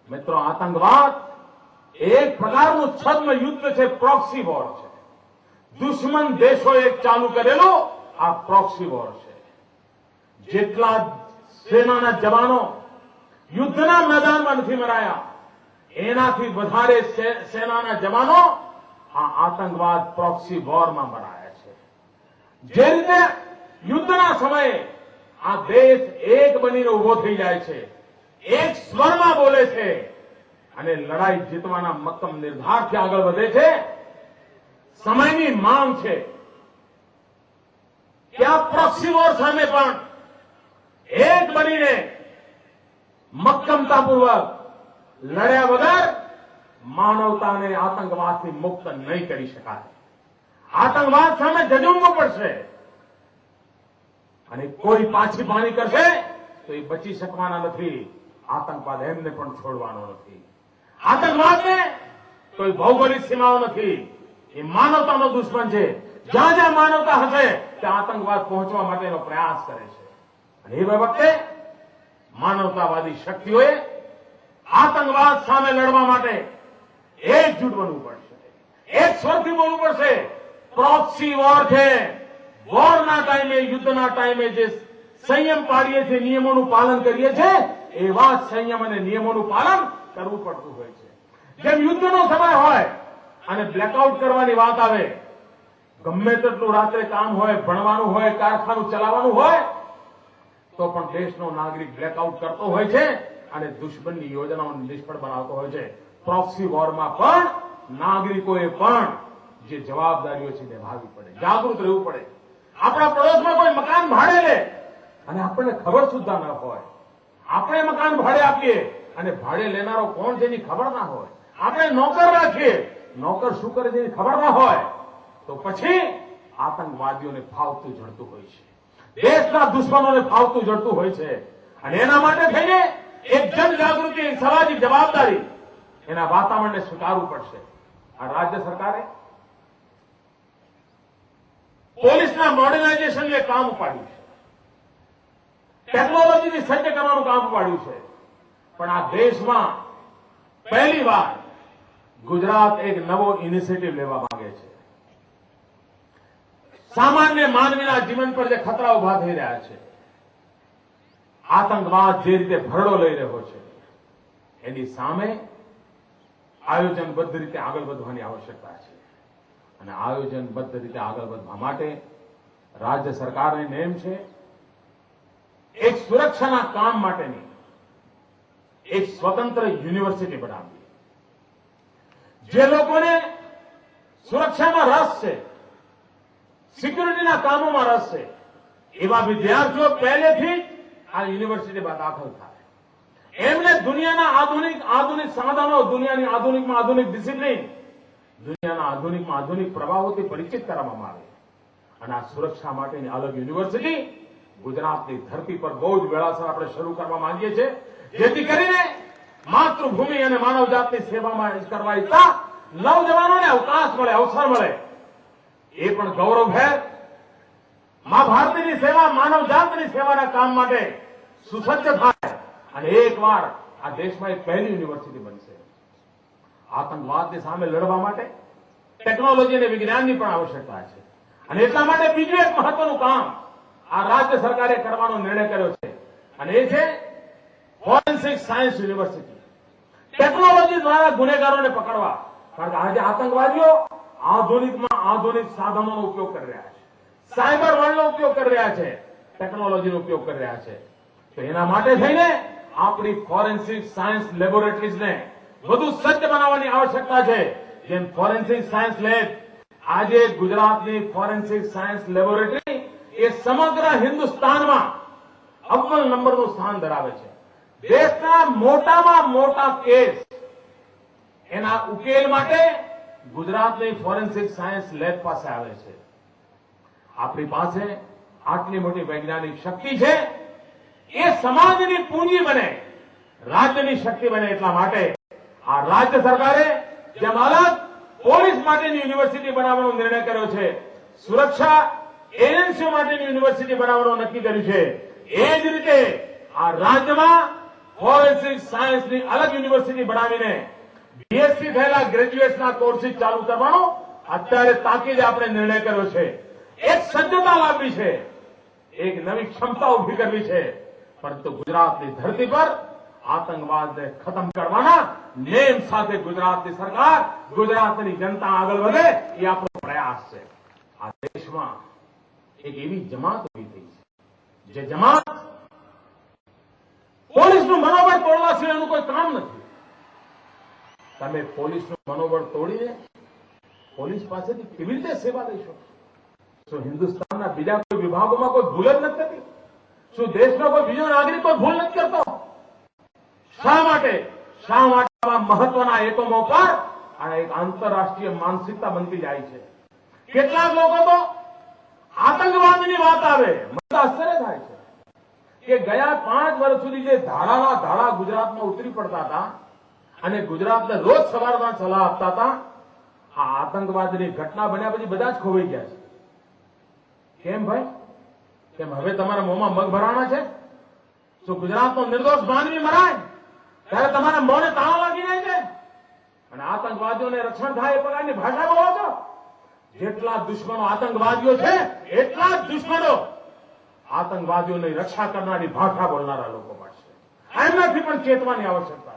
મિત્રો, આતંકવાદ એક પ્રકારનું છદ્મ યુદ્ધ છે, પ્રોક્સી વોર છે. દુશ્મન દેશોએ ચાલુ કરેલો આ પ્રોક્સી વોર છે. જેટલા સેનાના જવાનો યુદ્ધના મેદાનમાં નથી મરાયા, એનાથી વધારે સેનાના જવાનો આ આતંકવાદ પ્રોક્સી વોરમાં મરાયા છે. જે રીતે યુદ્ધના સમયે આ દેશ એક બનીને ઉભો થઈ જાય છે, એક સ્વરમાં બોલે છે અને લડાઈ જીતવાના મક્કમ નિર્ધારથી આગળ વધે છે. સમયની માંગ છે કે આ પ્રોક્સી વોર સામે પણ એક બનીને મક્કમતાપૂર્વક લડ્યા વગર માનવતાને આતંકવાદથી મુક્ત નહીં કરી શકાય. આતંકવાદ સામે ઝઝૂમવું પડશે અને કોઈ પાછી પાણી કરશે તો એ બચી શકવાના નથી. આતંકવાદ એમને પણ છોડવાનો નથી. આતંકવાદને કોઈ ભૌગોલિક સીમાઓ નથી. એ માનવતાનો દુશ્મન છે. જ્યાં જ્યાં માનવતા હશે ત્યાં આતંકવાદ પહોંચવા માટેનો પ્રયાસ કરે છે. અને એ વખતે માનવતાવાદી શક્તિઓએ આતંકવાદ સામે લડવા માટે એકજૂટ બનવું પડશે, એક સ્વરથી બોલવું પડશે. પ્રોક્સી વોર છે. વોરના ટાઈમે, યુદ્ધના ટાઈમે જે સંયમ પાડીએ છીએ, નિયમોનું પાલન કરીએ છીએ, એવા જ સંયમ અને નિયમોનું પાલન કરવું પડતું હોય છે. જેમ યુદ્ધનો સમય હોય અને બ્લેકઆઉટ કરવાની વાત આવે, ગમે તેટલું રાત્રે કામ હોય, ભણવાનું હોય, કારખાનું ચલાવવાનું હોય, તો પણ દેશનો નાગરિક બ્લેકઆઉટ કરતો હોય છે અને દુશ્મનની યોજનાઓને નિષ્ફળ બનાવતો હોય છે. પ્રોક્સી વોરમાં પણ નાગરિકોએ પણ જે જવાબદારીઓ છે નિભાવવી પડે, જાગૃત રહેવું પડે. આપણા પડોશમાં કોઈ મકાન ભાડે લે અને આપણને ખબર સુદ્ધા ન હોય, આપણે મકાન ભાડે આપીએ અને ભાડે લેનારો કોણ છે એની ખબર ના હોય, આપણે નોકર રાખીએ, નોકર શું કરે છે એની ખબર ના હોય, તો પછી આતંકવાદીઓને ફાવતું જડતું હોય છે, દેશના દુશ્મનોને ફાવતું જડતું હોય છે. અને એના માટે થઈને એક જનજાગૃતિ, એક સામાજિક જવાબદારી, એના વાતાવરણને સ્વીકારવું પડશે. આ રાજ્ય સરકારે પોલીસના મોડર્નાઇઝેશનને કામ ઉપાડ્યું છે, ટેકનોલોજીથી સજ્જ કરવાનું કામ ઉપાડ્યું છે. પણ આ દેશમાં પહેલી વાર ગુજરાત એક નવો ઇનિશિયેટિવ લેવા માંગે છે. સામાન્ય માનવીના જીવન પર જે ખતરા ઉભા થઈ રહ્યા છે, આતંકવાદ જે રીતે ભરડો લઈ રહ્યો છે, એની સામે આયોજનબદ્ધ રીતે આગળ વધવાની આવશ્યકતા છે. અને આયોજનબદ્ધ રીતે આગળ વધવા માટે રાજ્ય સરકારની નેમ છે એક સુરક્ષાના કામ માટેની એક સ્વતંત્ર યુનિવર્સિટી બનાવવી. જે લોકોને સુરક્ષામાં રસ છે, સિક્યુરિટીના કામોમાં રસ છે, એવા વિદ્યાર્થીઓ પહેલેથી જ આ યુનિવર્સિટીમાં દાખલ થાય. એમને દુનિયાના આધુનિક સાધનો, દુનિયાની આધુનિકમાં આધુનિક ડિસિપ્લિન, દુનિયાના આધુનિકમાં આધુનિક પ્રભાવોથી પરિચિત કરવામાં આવે. અને આ સુરક્ષા માટેની અલગ યુનિવર્સિટી ગુજરાતની ધરતી પર બહુ જ વેળાસર આપણે શરૂ કરવા માંગીએ છીએ, જેથી કરીને માતૃભૂમિ અને માનવજાતની સેવામાં કરવા ઈચ્છતા નવજવાનોને અવકાશ મળે, અવસર મળે. એ પણ ગૌરવભેર મા ભારતીની સેવા, માનવજાતની સેવાના કામ માટે સુસજ્જ થાય અને એકવાર આ દેશમાં એક પહેલી યુનિવર્સિટી બનશે. આતંકવાદની સામે લડવા માટે ટેકનોલોજી અને વિજ્ઞાનની પણ આવશ્યકતા છે. અને એટલા માટે બીજું એક મહત્વનું કામ આ રાજ્ય સરકારે કરવાનો નિર્ણય કર્યો છે, અને એ છે ફોરેન્સિક સાયન્સ યુનિવર્સિટી. ટેકનોલોજી દ્વારા ગુનેગારોને પકડવા. કારણ કે આજે આતંકવાદીઓ આધુનિકમાં આધુનિક સાધનોનો ઉપયોગ કરી રહ્યા છે, સાયબર વર્લ્ડનો ઉપયોગ કરી રહ્યા છે, ટેકનોલોજીનો ઉપયોગ કરી રહ્યા છે. તો એના માટે થઈને આપણી ફોરેન્સિક સાયન્સ લેબોરેટરીઝને વધુ સજ્જ બનાવવાની આવશ્યકતા છે. જેમ ફોરેન્સિક સાયન્સ લેબ, આજે ગુજરાતની ફોરેન્સિક સાયન્સ લેબોરેટરી એ સમગ્ર હિન્દુસ્તાનમાં અવ્વલ નંબરનું સ્થાન ધરાવે છે. દેશના મોટામાં મોટા કેસ એના ઉકેલ માટે ગુજરાતની ફોરેન્સિક સાયન્સ લેબ પાસે આવે છે. આપણી પાસે આટલી મોટી વૈજ્ઞાનિક શક્તિ છે, એ સમાજની પૂંજી બને, રાજ્યની શક્તિ બને. એટલા માટે આ રાજ્ય સરકારે જેમ અલગ પોલીસ માટેની યુનિવર્સિટી બનાવવાનો નિર્ણય કર્યો છે, સુરક્ષા એજન્સીઓ માટેની યુનિવર્સિટી બનાવવાનું નક્કી કર્યું છે, એ જ રીતે આ રાજ્યમાં ફોરેન્સિક સાયન્સની અલગ યુનિવર્સિટી બનાવીને બીએસસી થયેલા ગ્રેજ્યુએટના કોર્સિસ ચાલુ કરવાનો અત્યારે તાકીદે આપણે નિર્ણય કર્યો છે. એક સજ્જતા લાવવી છે, એક નવી ક્ષમતા ઉભી કરવી છે, પરંતુ ગુજરાતની ધરતી પર આતંકવાદને ખતમ કરવાના નેમ સાથે ગુજરાતની સરકાર, ગુજરાતની જનતા આગળ વધે એ આપણો પ્રયાસ છે. આ દેશમાં એક એવી જમાત ઉભી થઈ છે જે જમાત પોલીસનું મનોબળ તોડવા સિવાયનું કોઈ કામ નથી. તમે પોલીસનું મનોબળ તોડીને પોલીસ પાસેથી કેવી રીતે સેવા લઈ શકો? શું હિન્દુસ્તાનના બીજા કોઈ વિભાગોમાં કોઈ ભૂલ જ નથી થતી? શું દેશનો કોઈ બીજો નાગરિક કોઈ ભૂલ નથી કરતો? શા માટે આવા મહત્વના એકમો પર આ એક આંતરરાષ્ટ્રીય માનસિકતા બનતી જાય છે? કેટલાક લોકો તો આતંકવાદની વાત આવે મને આશ્ચર્ય થાય છે કે ગયા 5 વર્ષ સુધી જે ધાડાના ધાડા ગુજરાતમાં ઉતરી પડતા હતા અને ગુજરાતને રોજ સવારમાં સલાહ આપતા હતા, આ આતંકવાદની ઘટના બન્યા પછી બધા જ ખોવાઈ ગયા છે. કેમ ભાઈ? કેમ હવે તમારા મોંમાં મગ ભરાણા છે? શું ગુજરાતનો નિર્દોષ માનવી મરાય ત્યારે તમારા મોંને તાળા લાગી જાય છે અને આતંકવાદીઓને રક્ષણ થાય એ પ્રકારની ભાષા બોલો છો? જેટલા દુશ્મનો આતંકવાદીઓ છે એટલા જ દુશ્મનો આતંકવાદીઓની રક્ષા કરનારી ભાષા બોલનારા લોકો મળશે. એમનાથી પણ ચેતવાની આવશ્યકતા